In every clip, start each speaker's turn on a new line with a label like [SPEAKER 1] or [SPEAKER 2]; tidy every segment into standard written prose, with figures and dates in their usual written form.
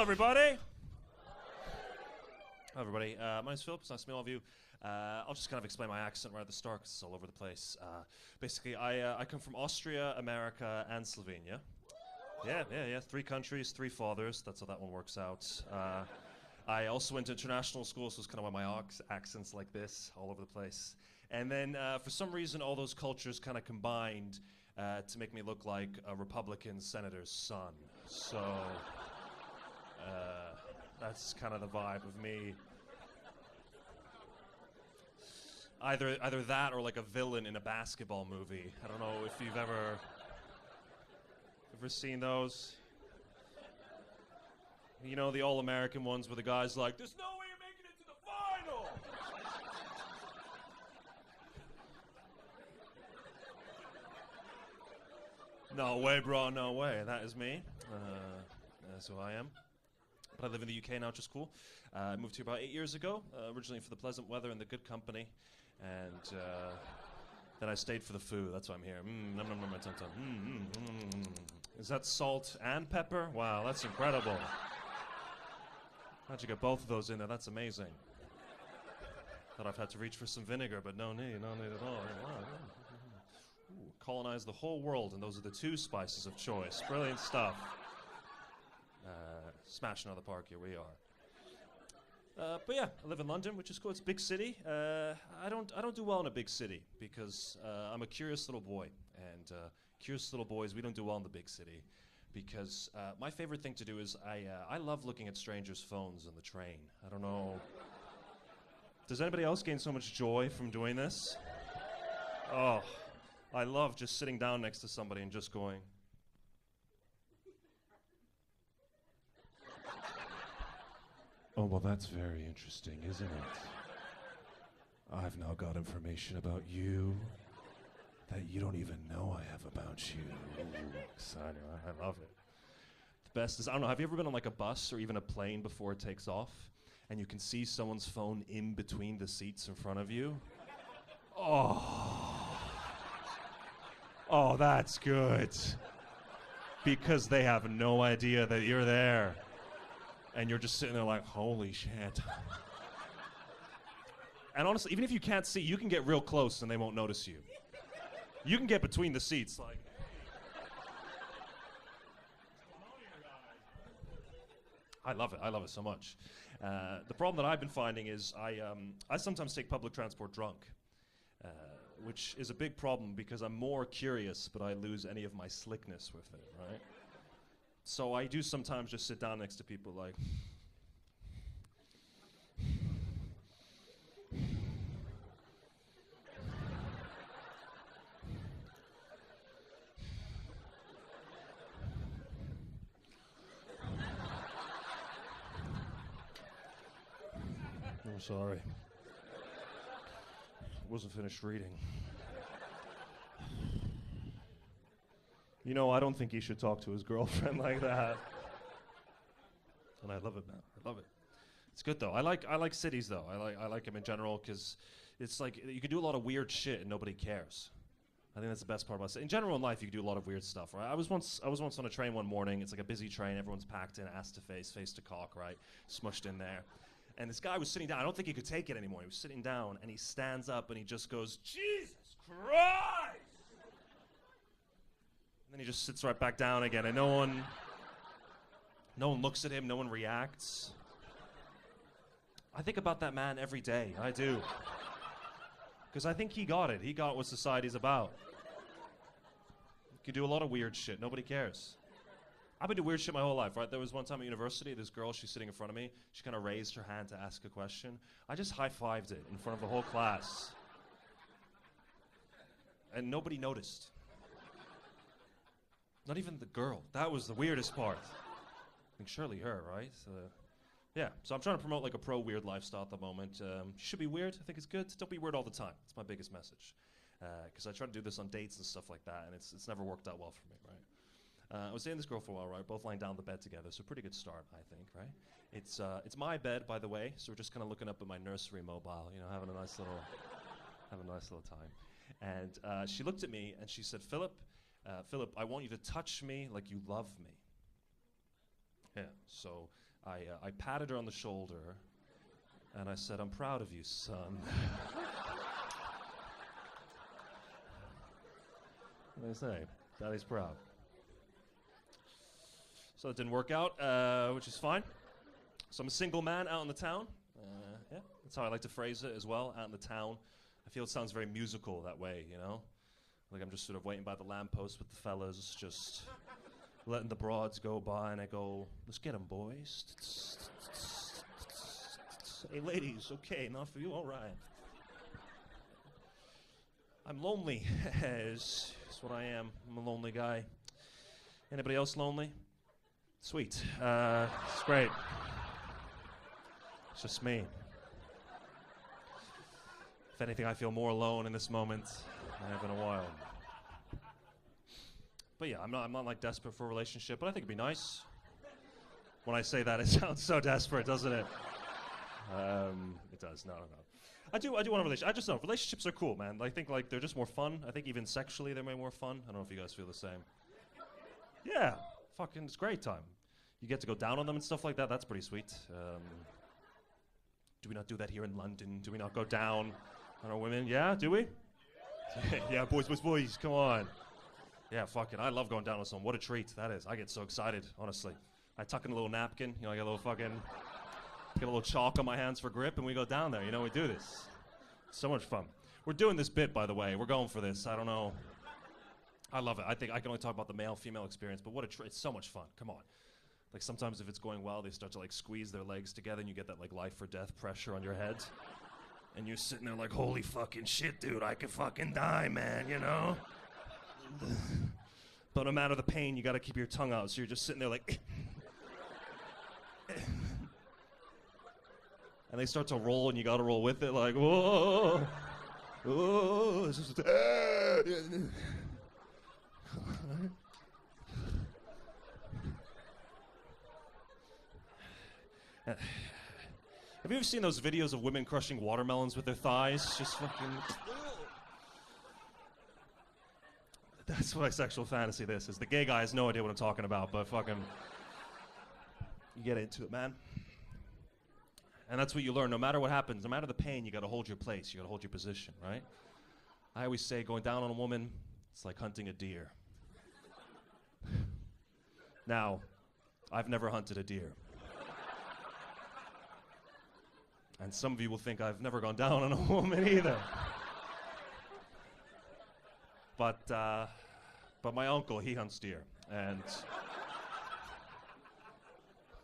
[SPEAKER 1] everybody. Hello, everybody. My name's Philip. It's nice to meet all of you. I'll just kind of explain my accent right at the start because it's all over the place. Basically, I come from Austria, America, and Slovenia. Yeah. 3 countries, 3 fathers. That's how that one works out. I also went to international school, so it's kind of why my accent's like this, all over the place. And then, for some reason, all those cultures kind of combined to make me look like a Republican senator's son. So, that's kind of the vibe of me. Either that or like a villain in a basketball movie. I don't know if you've ever seen those. You know, the all-American ones where the guy's like, "There's no way you're making it to the final!" No way, bro, no way. That is me. That's who I am. But I live in the UK now, which is cool. I moved here about 8 years ago, originally for the pleasant weather and the good company. And then I stayed for the food. That's why I'm here. Nom, nom, nom, my tum, tum. Is that salt and pepper? Wow, that's incredible. How'd you get both of those in there? That's amazing. Thought I've had to reach for some vinegar, but no need at all. Ooh, colonize the whole world, and those are the 2 spices of choice. Brilliant stuff. Smashing out of the park, here we are. But yeah, I live in London, which is cool. It's a big city. I don't do well in a big city because I'm a curious little boy, and curious little boys, we don't do well in the big city because my favorite thing to do is I love looking at strangers' phones on the train. I don't know. Does anybody else gain so much joy from doing this? Oh, I love just sitting down next to somebody and just going. Oh, well, that's very interesting, isn't it? I've now got information about you that you don't even know I have about you. Exciting, I love it. The best is, I don't know, have you ever been on like a bus or even a plane before it takes off and you can see someone's phone in between the seats in front of you? Oh, that's good. Because they have no idea that you're there. And you're just sitting there like, holy shit. And honestly, even if you can't see, you can get real close and they won't notice you. You can get between the seats like, I love it so much. The problem that I've been finding is I sometimes take public transport drunk, which is a big problem because I'm more curious, but I lose any of my slickness with it, right? So I do sometimes just sit down next to people like, I'm sorry. Wasn't finished reading. You know, I don't think he should talk to his girlfriend like that. And I love it, man. I love it. It's good though. I like cities though. I like them in general because it's like you can do a lot of weird shit and nobody cares. I think that's the best part about it. In general in life, you can do a lot of weird stuff, right? I was once on a train one morning. It's like a busy train. Everyone's packed in, ass to face to cock, right? Smushed in there. And this guy was sitting down. I don't think he could take it anymore. He was sitting down and he stands up and he just goes, "Jesus Christ!" Then he just sits right back down again, and no one looks at him, no one reacts. I think about that man every day, I do. Because I think he got it. He got what society's about. You can do a lot of weird shit, nobody cares. I've been doing weird shit my whole life, right? There was one time at university, this girl, she's sitting in front of me, she kind of raised her hand to ask a question. I just high-fived it in front of the whole class. And nobody noticed. Not even the girl. That was the weirdest part. I think surely her, right? Yeah, so I'm trying to promote like a pro-weird lifestyle at the moment. You should be weird. I think it's good. Don't be weird all the time. It's my biggest message. Because I try to do this on dates and stuff like that, and it's never worked out well for me, right? I was dating this girl for a while, right? Both lying down the bed together, so pretty good start, I think, right? It's my bed, by the way, so we're just kind of looking up at my nursery mobile, you know, having a nice little time. And she looked at me and she said, Philip, I want you to touch me like you love me. Yeah, so I patted her on the shoulder, and I said, "I'm proud of you, son." What do they say? Daddy's proud. So it didn't work out, which is fine. So I'm a single man out in the town. Yeah, that's how I like to phrase it as well, out in the town. I feel it sounds very musical that way, you know? Like I'm just sort of waiting by the lamppost with the fellas, just letting the broads go by, and I go, "Let's get 'em, boys." "Hey, ladies, okay, not for you, all right." I'm lonely, is what I am. I'm a lonely guy. Anybody else lonely? Sweet. It's great. It's just me. If anything, I feel more alone in this moment than I have in a while. But yeah, I'm not like desperate for a relationship, but I think it'd be nice. When I say that, it sounds so desperate, doesn't it? It does. No. I do want a relationship. I just know relationships are cool, man. I think like they're just more fun. I think even sexually they're way more fun. I don't know if you guys feel the same. Yeah, fucking, it's great time. You get to go down on them and stuff like that. That's pretty sweet. Do we not do that here in London? Do we not go down on our women? Yeah, do we? Yeah, boys, come on. Yeah, fucking, I love going down on someone. What a treat that is. I get so excited, honestly. I tuck in a little napkin, I get a little fucking, get a little chalk on my hands for grip, and we go down there, we do this. So much fun. We're doing this bit, by the way. We're going for this. I don't know. I love it. I think I can only talk about the male-female experience, but what a treat. It's so much fun. Come on. Like sometimes if it's going well, they start to like squeeze their legs together and you get that like life or death pressure on your head. And you're sitting there like, holy fucking shit, dude, I could fucking die, man, But no matter the pain, you gotta keep your tongue out, so you're just sitting there like and they start to roll and you gotta roll with it like, whoa, whoa, this is Have you ever seen those videos of women crushing watermelons with their thighs? Just fucking... That's my sexual fantasy this is. The gay guy has no idea what I'm talking about, but fucking... You get into it, man. And that's what you learn. No matter what happens, no matter the pain, you gotta hold your place. You gotta hold your position, right? I always say going down on a woman, it's like hunting a deer. Now, I've never hunted a deer. And some of you will think I've never gone down on a woman either. But my uncle, he hunts deer, and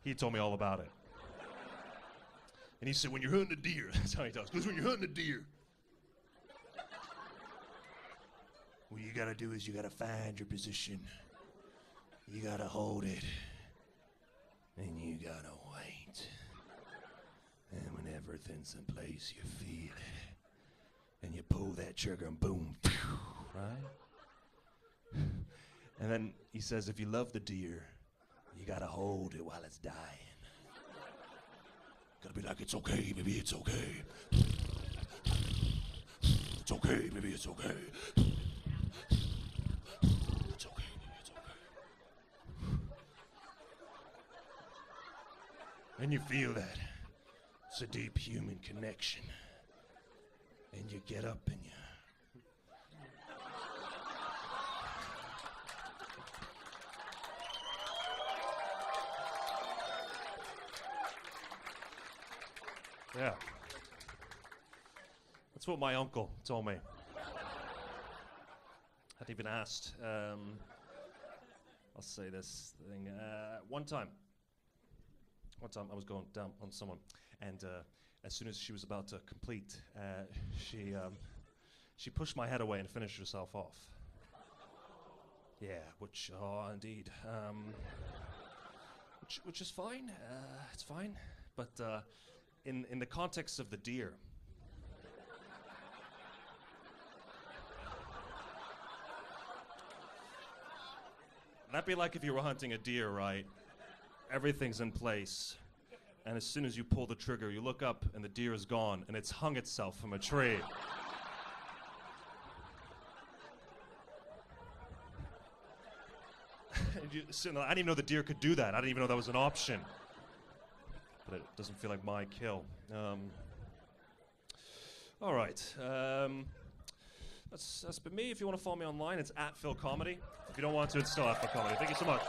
[SPEAKER 1] he told me all about it. And he said, when you're hunting a deer, that's how he does, because when you're hunting a deer, what you gotta do is you gotta find your position. You gotta hold it, and you gotta wait. And when everything's in place, you feel it. And you pull that trigger and boom, right? And then he says, if you love the deer, you gotta hold it while it's dying. Gotta be like, it's okay, baby, it's okay. It's okay, baby, it's okay. It's okay, baby, it's okay. And you feel that. It's a deep human connection. And you get up and you... Yeah. That's what my uncle told me. Hadn't even asked. I'll say this thing. One time I was going down on someone, and as soon as she was about to complete, she pushed my head away and finished herself off. Yeah, which, indeed. Which is fine. It's fine. But in the context of the deer, that'd be like if you were hunting a deer, right? Everything's in place. And as soon as you pull the trigger, you look up and the deer is gone and it's hung itself from a tree. And I didn't even know the deer could do that. I didn't even know that was an option. but it doesn't feel like my kill. All right. That's been me. If you want to follow me online, it's @PhilComedy. If you don't want to, it's still @PhilComedy. Thank you so much.